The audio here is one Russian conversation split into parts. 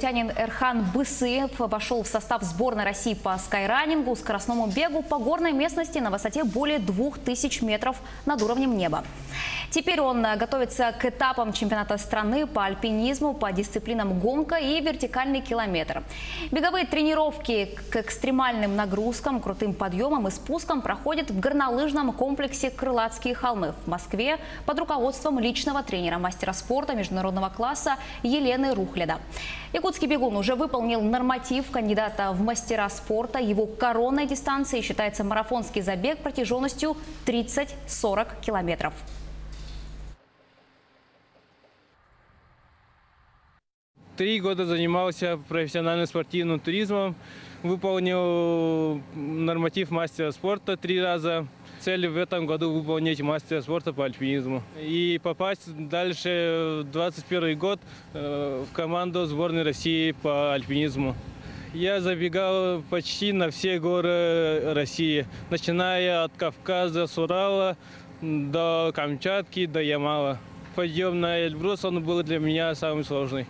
Якутянин Эрхан Бысыев вошел в состав сборной России по скайранингу, скоростному бегу по горной местности на высоте более 2000 метров над уровнем неба. Теперь он готовится к этапам чемпионата страны по альпинизму по дисциплинам гонка и вертикальный километр. Беговые тренировки к экстремальным нагрузкам, крутым подъемам и спускам проходят в горнолыжном комплексе «Крылатские холмы» в Москве под руководством личного тренера, мастера спорта международного класса Елены Рухляда. Якутский бегун уже выполнил норматив кандидата в мастера спорта. Его коронной дистанцией считается марафонский забег протяженностью 30-40 километров. Три года занимался профессиональным спортивным туризмом, выполнил норматив мастера спорта 3 раза. Цель в этом году выполнить мастера спорта по альпинизму и попасть дальше в 2021 год в команду сборной России по альпинизму. Я забегал почти на все горы России, начиная от Кавказа, с Урала до Камчатки, до Ямала. Подъем на Эльбрус он был для меня самый сложный.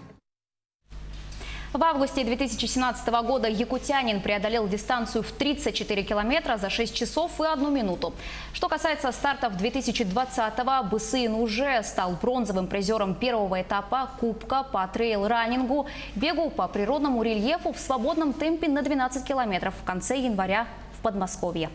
В августе 2017 года якутянин преодолел дистанцию в 34 километра за 6 часов и 1 минуту. Что касается стартов 2020-го, Бысыев уже стал бронзовым призером первого этапа Кубка по трейл-ранингу, бегу по природному рельефу в свободном темпе на 12 километров в конце января в Подмосковье.